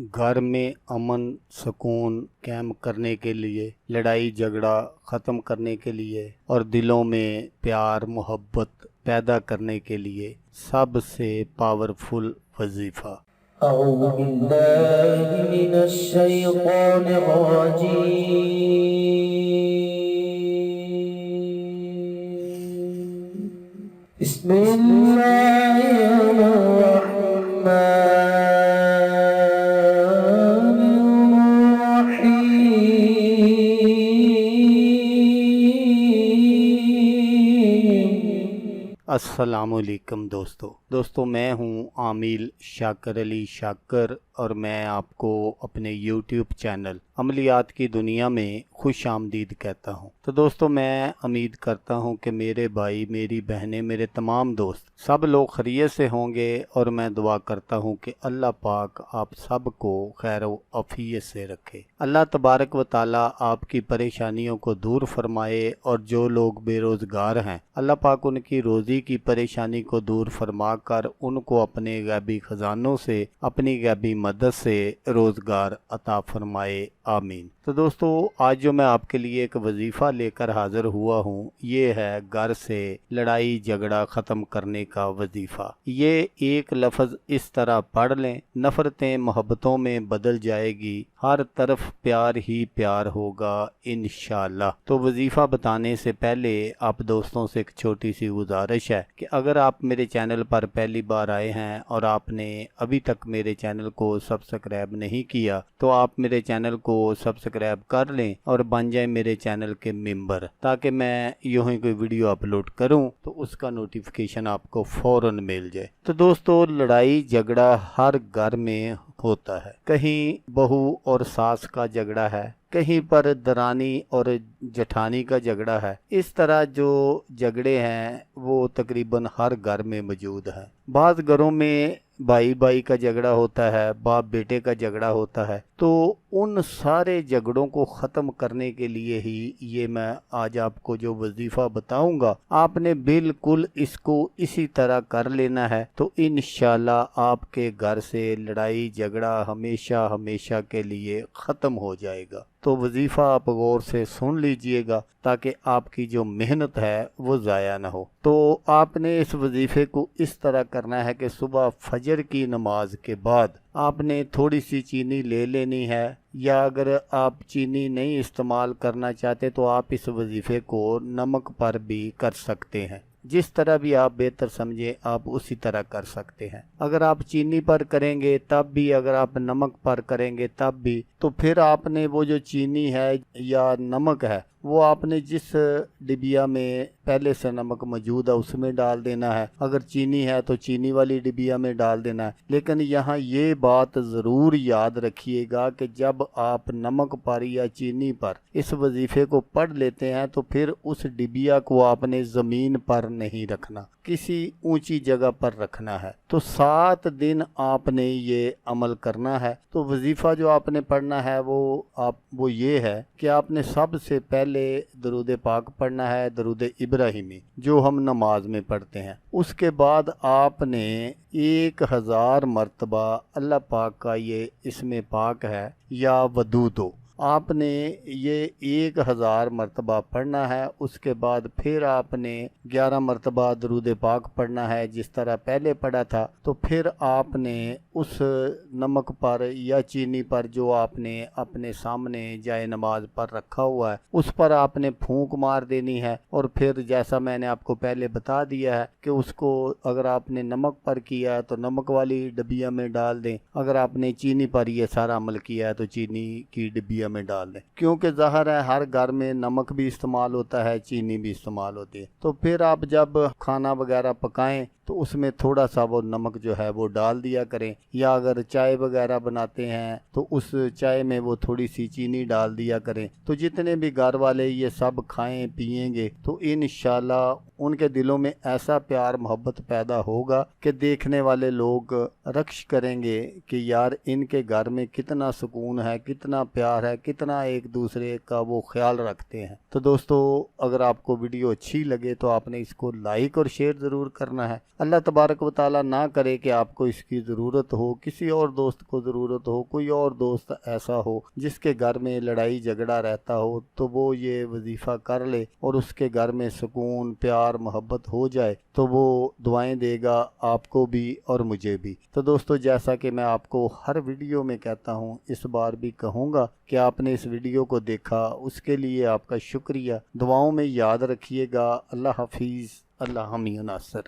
घर में अमन सुकून कायम करने के लिए, लड़ाई झगड़ा ख़त्म करने के लिए और दिलों में प्यार मोहब्बत पैदा करने के लिए सबसे पावरफुल वजीफ़ा। أعوذ بالله من الشيطان الرجيم. بسم الله الرحمن الرحيم. अस्सलामुअलैकुम दोस्तों मैं हूं आमिल शाकर अली शाकर और मैं आपको अपने YouTube चैनल अमलियात की दुनिया में खुश आमदीद कहता हूं। तो दोस्तों मैं उम्मीद करता हूं कि मेरे भाई मेरी बहनें मेरे तमाम दोस्त सब लोग खैरियत से होंगे और मैं दुआ करता हूं कि अल्लाह पाक आप सब को खैर व आफियत से रखे। अल्लाह तबारक व ताला आपकी परेशानियों को दूर फरमाए और जो लोग बेरोज़गार हैं अल्लाह पाक उनकी रोज़ी की परेशानी को दूर फरमा कर उनको अपने गैबी ख़जानों से अपनी गैबी मदद से रोज़गार अता फरमाए, आमीन। तो दोस्तों आज जो मैं आपके लिए एक वजीफ़ा लेकर हाज़िर हुआ हूँ ये है घर से लड़ाई झगड़ा ख़त्म करने का वजीफ़ा। ये एक लफ्ज़ इस तरह पढ़ लें, नफ़रतें मोहब्बतों में बदल जाएगी, हर तरफ प्यार ही प्यार होगा इंशाअल्लाह। तो वजीफ़ा बताने से पहले आप दोस्तों से एक छोटी सी गुजारिश है कि अगर आप मेरे चैनल पर पहली बार आए हैं और आपने अभी तक मेरे चैनल को सब्सक्राइब नहीं किया तो आप मेरे चैनल को सब्सक्राइब कर लें और बन जाए मेरे चैनल के मेंबर, ताकि मैं यूं ही कोई वीडियो अपलोड करूं तो उसका नोटिफिकेशन आपको फौरन मिल जाए। तो दोस्तों लड़ाई झगड़ा हर घर में होता है, कहीं बहू और सास का झगड़ा है, कहीं पर दरानी और जठानी का झगड़ा है। इस तरह जो झगड़े हैं वो तकरीबन हर घर में मौजूद हैं। बाज़ घरों में भाई भाई का झगड़ा होता है, बाप बेटे का झगड़ा होता है। तो उन सारे झगड़ों को ख़त्म करने के लिए ही ये मैं आज आपको जो वजीफ़ा बताऊंगा आपने बिल्कुल इसको इसी तरह कर लेना है तो इंशाल्लाह आपके घर से लड़ाई झगड़ा हमेशा हमेशा के लिए ख़त्म हो जाएगा। तो वजीफ़ा आप गौर से सुन लीजिएगा ताकि आपकी जो मेहनत है वो ज़ाया ना हो। तो आपने इस वजीफ़े को इस तरह करना है कि सुबह फजर की नमाज के बाद आपने थोड़ी सी चीनी ले लेनी है, या अगर आप चीनी नहीं इस्तेमाल करना चाहते तो आप इस वजीफ़े को नमक पर भी कर सकते हैं। जिस तरह भी आप बेहतर समझे आप उसी तरह कर सकते हैं। अगर आप चीनी पर करेंगे तब भी, अगर आप नमक पर करेंगे तब भी, तो फिर आपने वो जो चीनी है या नमक है वो आपने जिस डिबिया में पहले से नमक मौजूद है उसमें डाल देना है। अगर चीनी है तो चीनी वाली डिबिया में डाल देना है। लेकिन यहाँ ये बात ज़रूर याद रखिएगा कि जब आप नमक पर या चीनी पर इस वजीफ़े को पढ़ लेते हैं तो फिर उस डिबिया को आपने ज़मीन पर नहीं रखना, किसी ऊंची जगह पर रखना है। तो 7 दिन आपने ये अमल करना है। तो वजीफ़ा जो आपने पढ़ना है वो ये है कि आपने सबसे पहले दरूद पाक पढ़ना है, दरूद इब्राहिमी जो हम नमाज में पढ़ते हैं। उसके बाद आपने 1000 मरतबा अल्लाह पाक का ये इसमें पाक है या वदूदो, आपने ये 1000 मरतबा पढ़ना है। उसके बाद फिर आपने 11 मरतबा दरूद पाक पढ़ना है जिस तरह पहले पढ़ा था। तो फिर आपने उस नमक पर या चीनी पर जो आपने अपने सामने जाए नमाज पर रखा हुआ है उस पर आपने फूंक मार देनी है। और फिर जैसा मैंने आपको पहले बता दिया है कि उसको अगर आपने नमक पर किया है तो नमक वाली डिबिया में डाल दें, अगर आपने चीनी पर यह सारा अमल किया है तो चीनी की डिबिया में डाल दें, क्योंकि ज़ाहिर है हर घर में नमक भी इस्तेमाल होता है, चीनी भी इस्तेमाल होती है। तो फिर आप जब खाना वगैरह पकाएं तो उसमें थोड़ा सा वो नमक जो है वो डाल दिया करें, या अगर चाय वगैरह बनाते हैं तो उस चाय में वो थोड़ी सी चीनी डाल दिया करें। तो जितने भी घर वाले ये सब खाएं पिएंगे तो इंशाल्लाह उनके दिलों में ऐसा प्यार मोहब्बत पैदा होगा कि देखने वाले लोग रक्श करेंगे कि यार इनके घर में कितना सुकून है, कितना प्यार है, कितना एक दूसरे का वो ख्याल रखते हैं। तो दोस्तों अगर आपको वीडियो अच्छी लगे तो आपने इसको लाइक और शेयर ज़रूर करना है। اللہ تبارک و تعالیٰ نہ کرے کہ آپ کو اس کی ضرورت ہو، کسی اور دوست کو ضرورت ہو، کوئی اور دوست ایسا ہو جس کے گھر میں لڑائی جھگڑا رہتا ہو، تو وہ یہ وظیفہ کر لے اور اس کے گھر میں سکون، پیار، محبت ہو جائے تو وہ دعائیں دے گا آپ کو بھی اور مجھے بھی۔ تو دوستو، جیسا کہ میں آپ کو ہر ویڈیو میں کہتا ہوں، اس بار بھی کہوں گا کہ آپ نے اس ویڈیو کو دیکھا، اس کے لیے آپ کا شکریہ۔ دعاؤں میں یاد رکھیے گا۔ اللہ حافظ، اللہ حامی و ناصر۔